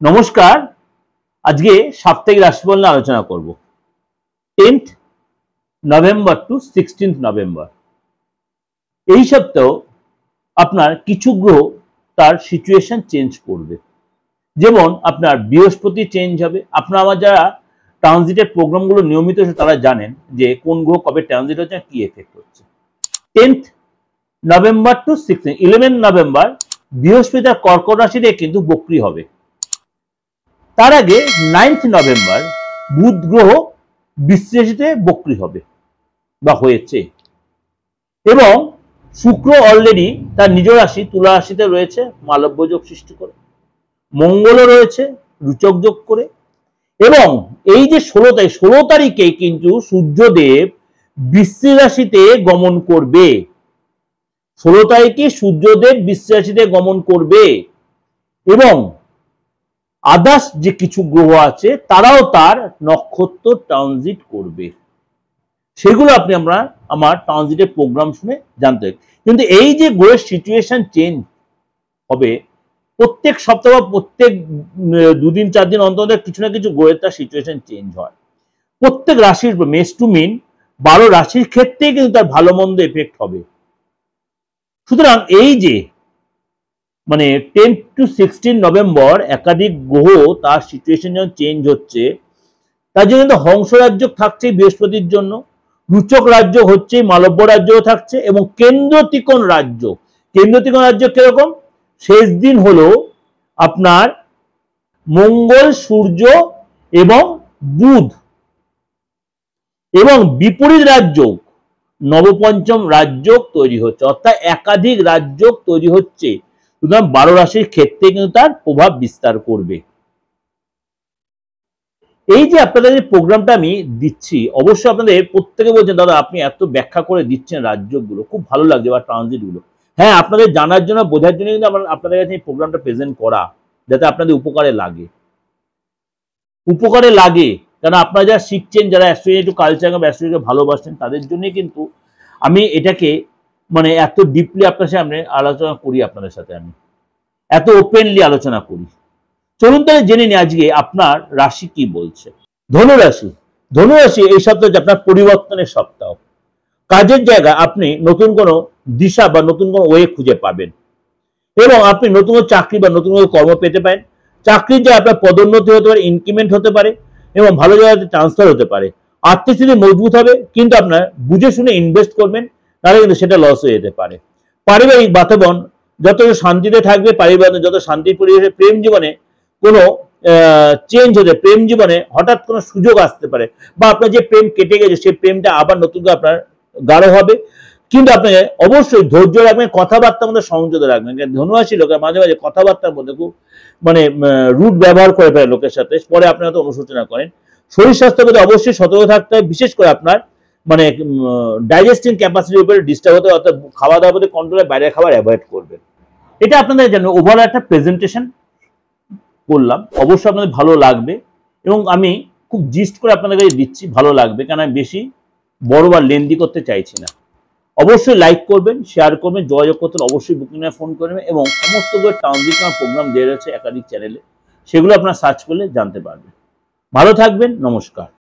নমস্কার। আজকে সাপ্তাহিক রাশিফল নিয়ে আলোচনা করব। 10th November two 16th November এই সপ্তাহ আপনার কিছু গ্রহ তার সিচুয়েশন চেঞ্জ করবে। যেমন আপনার বৃহস্পতি চেঞ্জ হবে। আপনারা আমার যারা ট্রানজিটের প্রোগ্রামগুলো নিয়মিত তারা জানেন যে কোন গ্রহ কবে ট্রানজিট হচ্ছে কি এফেক্ট হচ্ছে। 10th নভেম্বর টু 11 নভেম্বর বৃহস্পতি তার কর্কট রাশিতে কিন্তু বক্রী হবে। তার আগে 9th নভেম্বর বুধ গ্রহ বৃশ্চিক রাশিতে বক্রী হবে বা হয়েছে, এবং শুক্র অলরেডি তার নিজ রাশি তুলা রাশিতে রয়েছে মালব্য যোগ সৃষ্টি করে, মঙ্গলও রয়েছে রুচক যোগ করে, এবং এই যে 16 তারিখে কিন্তু সূর্যদেব বৃশ্চিক রাশিতে গমন করবে। 16 তারিখে সূর্যদেব বৃশ্চিক রাশিতে গমন করবে, এবং আদার্স যে কিছু গ্রহ আছে তারাও তার নক্ষত্র ট্রানজিট করবে। সেগুলো আপনি আমার ট্রানজিটের প্রোগ্রাম শুনে জানতে হবে। কিন্তু এই যে গ্রহের সিচুয়েশন চেঞ্জ হবে প্রত্যেক সপ্তাহ বা প্রত্যেক 2 দিন 4 দিন অন্তর কিছু না কিছু গ্রহের তার সিচুয়েশন চেঞ্জ হয়। প্রত্যেক রাশির মেষ টু মিন 12 রাশির ক্ষেত্রেই কিন্তু তার ভালো মন্দ এফেক্ট হবে। সুতরাং এই যে 10 to 16 নভেম্বর একাধিক গ্রহ তার সিচুয়েশন যখন চেঞ্জ হচ্ছে, তার জন্য কিন্তু হংস রাজ্য থাকছে বৃহস্পতির জন্য, রুচক রাজ্য হচ্ছে, মালব্য রাজ্য থাকছে, এবং কেন্দ্র ত্রিকোণ রাজ্য। কেন্দ্র ত্রিকোণ রাজ্য কিরকম? শেষ দিন হলো আপনার মঙ্গল, সূর্য এবং বুধ, এবং বিপরীত রাজ্য নবপঞ্চম রাজ্য তৈরি হচ্ছে, অর্থাৎ একাধিক রাজ্য তৈরি হচ্ছে। সুতরাং 12 রাশির ক্ষেত্রে কিন্তু তার প্রভাব বিস্তার করবে। এই যে আপনাদের প্রোগ্রামটা আমি দিচ্ছি, অবশ্যই আপনাদের প্রত্যেকে বলছেন দাদা আপনি এত ব্যাখ্যা করে দিচ্ছেন রাজ্যগুলো, খুব ভালো লাগছে, বা ট্রানজিটগুলো। হ্যাঁ, আপনাদের জানার জন্য বোঝার জন্য কিন্তু আপনাদের কাছে এই প্রোগ্রামটা প্রেজেন্ট করা, যাতে আপনাদের উপকারে লাগে। কারণ আপনারা যারা শিখছেন, যারা অ্যাস্ট্রোলজি কালচার এবং অ্যাস্ট্রোলজিকে ভালোবাসেন, তাদের জন্য কিন্তু আমি এটাকে এত ডিপলি আপনার সামনে আলোচনা করি, আপনাদের সাথে আমি এত ওপেনলি আলোচনা করি। চলুন তাহলে জেনে নিই আজকে আপনার রাশি কি বলছে। ধনুরাশি এই সপ্তাহ হচ্ছে আপনার পরিবর্তনের সপ্তাহ। কাজের জায়গায় আপনি নতুন কোনো দিশা বা নতুন কোনো ওয়ে খুঁজে পাবেন, এবং আপনি নতুন কোনো চাকরি বা নতুন কোনো কর্ম পেতে পারেন। চাকরির জায়গায় আপনার পদোন্নতি হতে পারে, ইনক্রিমেন্ট হতে পারে, এবং ভালো জায়গাতে ট্রান্সফার হতে পারে। আর্থিক স্থিতি মজবুত হবে, কিন্তু আপনার বুঝে শুনে ইনভেস্ট করবেন, তাহলে কিন্তু সেটা লস হয়ে যেতে পারে। পারিবারিক বাতাবরণ যত শান্তিতে থাকবে, পারিবারিক যত শান্তির পরিবেশে, প্রেম জীবনে কোনো চেঞ্জ হতে, প্রেম জীবনে হঠাৎ কোনো সুযোগ আসতে পারে, বা আপনার যে প্রেম কেটে গেছে সেই প্রেমটা আবার নতুন করে আপনার গাঢ় হবে। কিন্তু আপনাকে অবশ্যই ধৈর্য রাখবেন, কথাবার্তার মধ্যে সংযত রাখবেন। ধনুরাশি লোকের মাঝে মাঝে কথাবার্তার মধ্যে খুব রুট ব্যবহার করে ফেলে লোকের সাথে, পরে আপনি হয়তো অনুশোচনা করেন। শরীর স্বাস্থ্যের মধ্যে অবশ্যই সতর্ক থাকতে হবে, বিশেষ করে আপনার ডাইজেস্টিং ক্যাপাসিটির উপরে ডিস্টার্ব হতে, অর্থাৎ খাওয়া দাওয়ার মধ্যে কন্ট্রোলে, বাইরের খাবার অ্যাভয়েড করবেন। এটা আপনাদের জন্য ওভারঅল একটা প্রেজেন্টেশন করলাম, অবশ্যই আপনাদের ভালো লাগবে, এবং আমি খুব জিস্ট করে আপনাদের কাছে দিচ্ছি, ভালো লাগবে, কারণ আমি বেশি বড় বা লেন্দি করতে চাইছি না। অবশ্যই লাইক করবেন, শেয়ার করবেন, যোগাযোগ করতে অবশ্যই বুকিং ফোন করবেন, এবং সমস্ত ট্রানজিট প্রোগ্রাম দেওয়া রয়েছে একাধিক চ্যানেলে, সেগুলো আপনারা সার্চ করলে জানতে পারবেন। ভালো থাকবেন, নমস্কার।